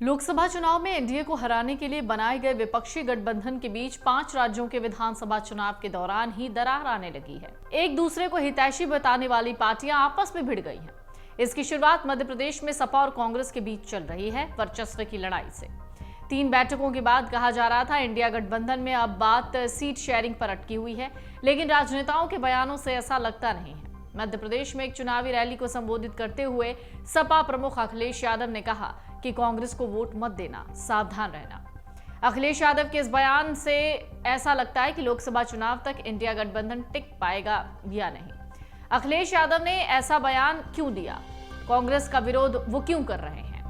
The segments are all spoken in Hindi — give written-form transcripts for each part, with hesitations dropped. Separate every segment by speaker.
Speaker 1: लोकसभा चुनाव में एनडीए को हराने के लिए बनाए गए विपक्षी गठबंधन के बीच 5 राज्यों के विधानसभा चुनाव के दौरान ही दरार आने लगी है। एक दूसरे को हितैषी बताने वाली पार्टियां आपस में भिड़ गई हैं। इसकी शुरुआत मध्य प्रदेश में सपा और कांग्रेस के बीच चल रही है वर्चस्व की लड़ाई से। 3 बैठकों के बाद कहा जा रहा था इंडिया गठबंधन में अब बात सीट शेयरिंग पर अटकी हुई है, लेकिन राजनेताओं के बयानों से ऐसा लगता नहीं है। मध्य प्रदेश में एक चुनावी रैली को संबोधित करते हुए सपा प्रमुख अखिलेश यादव ने कहा कि कांग्रेस को वोट मत देना, सावधान रहना। अखिलेश यादव के इस बयान से ऐसा लगता है कि लोकसभा चुनाव तक इंडिया गठबंधन टिक पाएगा या नहीं। अखिलेश यादव ने ऐसा बयान क्यों दिया? कांग्रेस का विरोध वो क्यों कर रहे हैं?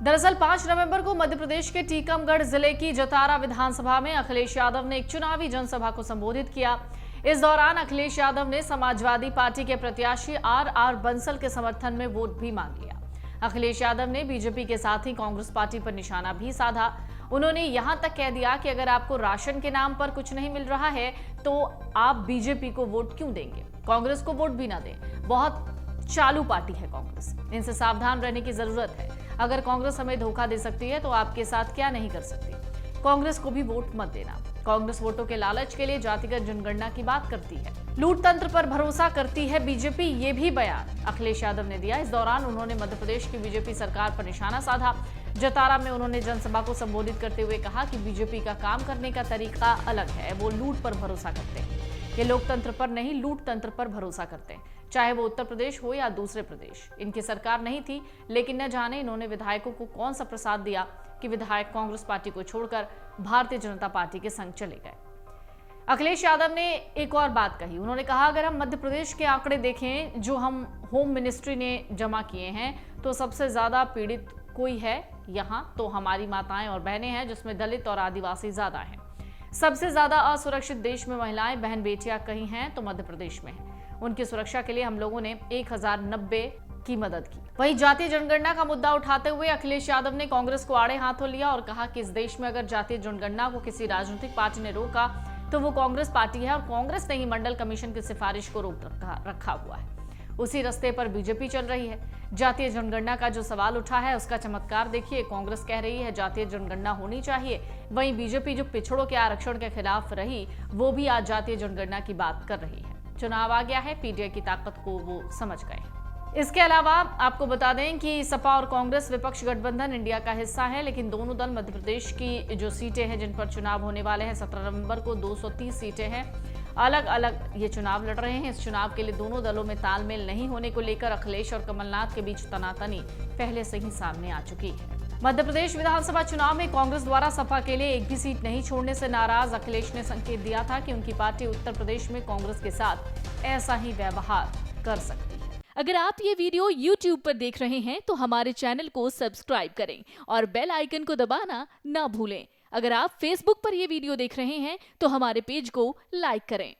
Speaker 1: दरअसल 5 नवंबर को मध्य प्रदेश के टीकमगढ़ जिले की जतारा विधानसभा में अखिलेश यादव ने एक चुनावी जनसभा को संबोधित किया। इस दौरान अखिलेश यादव ने समाजवादी पार्टी के प्रत्याशी आर बंसल के समर्थन में वोट भी मांग लिया। अखिलेश यादव ने बीजेपी के साथ ही कांग्रेस पार्टी पर निशाना भी साधा। उन्होंने यहां तक कह दिया कि अगर आपको राशन के नाम पर कुछ नहीं मिल रहा है तो आप बीजेपी को वोट क्यों देंगे, कांग्रेस को वोट भी ना दें। बहुत चालू पार्टी है कांग्रेस, इनसे सावधान रहने की जरूरत है। अगर कांग्रेस हमें धोखा दे सकती है तो आपके साथ क्या नहीं कर सकती। कांग्रेस को भी वोट मत देना। कांग्रेस वोटों के लालच के लिए जातिगत जनगणना की बात करती है, लूट तंत्र पर भरोसा करती है बीजेपी, ये भी बयान अखिलेश यादव ने दिया। इस दौरान उन्होंने मध्य प्रदेश की बीजेपी सरकार पर निशाना साधा। जतारा में उन्होंने जनसभा को संबोधित करते हुए कहा कि बीजेपी का काम करने का तरीका अलग है, वो लूट पर भरोसा करते हैं। ये लोकतंत्र पर नहीं, लूट तंत्र पर भरोसा करते हैं, चाहे वो उत्तर प्रदेश हो या दूसरे प्रदेश। इनकी सरकार नहीं थी, लेकिन न जाने इन्होंने विधायकों को कौन सा प्रसाद दिया कि विधायक कांग्रेस पार्टी को छोड़कर भारतीय जनता पार्टी के संग चले गए। अखिलेश यादव ने एक और बात कही। उन्होंने कहा अगर हम मध्य प्रदेश के आंकड़े देखें जो हम होम मिनिस्ट्री ने जमा किए हैं तो सबसे ज्यादा पीड़ित कोई है यहाँ तो हमारी माताएं और बहनें हैं, जिसमें दलित और आदिवासी ज्यादा हैं। सबसे ज्यादा असुरक्षित देश में महिलाएं बहन बेटियां कहीं हैं तो मध्य प्रदेश में है। उनकी सुरक्षा के लिए हम लोगों ने 1090 की मदद की। वहीं जातीय जनगणना का मुद्दा उठाते हुए अखिलेश यादव ने कांग्रेस को आड़े हाथों लिया और कहा कि इस देश में अगर जातीय जनगणना को किसी राजनीतिक पार्टी ने रोका तो वो कांग्रेस पार्टी है और कांग्रेस ने ही मंडल कमीशन की सिफारिश को रोक रखा हुआ है। उसी रास्ते पर बीजेपी चल रही है। जातीय जनगणना का जो सवाल उठा है उसका चमत्कार देखिए। कांग्रेस कह रही है जातीय जनगणना होनी चाहिए, वहीं बीजेपी जो पिछड़ों के आरक्षण के खिलाफ रही वो भी आज जातीय जनगणना की बात कर रही है। चुनाव आ गया है, पीडीए की ताकत को वो समझ गए। इसके अलावा आपको बता दें कि सपा और कांग्रेस विपक्ष गठबंधन इंडिया का हिस्सा है, लेकिन दोनों दल मध्य प्रदेश की जो सीटें हैं जिन पर चुनाव होने वाले हैं 17 नवंबर को 230 सीटें हैं, अलग अलग ये चुनाव लड़ रहे हैं। इस चुनाव के लिए दोनों दलों में तालमेल नहीं होने को लेकर अखिलेश और कमलनाथ के बीच तनातनी पहले से ही सामने आ चुकी है। मध्य प्रदेश विधानसभा चुनाव में कांग्रेस द्वारा सपा के लिए एक भी सीट नहीं छोड़ने से नाराज अखिलेश ने संकेत दिया था कि उनकी पार्टी उत्तर प्रदेश में कांग्रेस के साथ ऐसा ही व्यवहार कर सकती है।
Speaker 2: अगर आप ये वीडियो YouTube पर देख रहे हैं तो हमारे चैनल को सब्सक्राइब करें और बेल आइकन को दबाना ना भूलें। अगर आप Facebook पर ये वीडियो देख रहे हैं तो हमारे पेज को लाइक करें।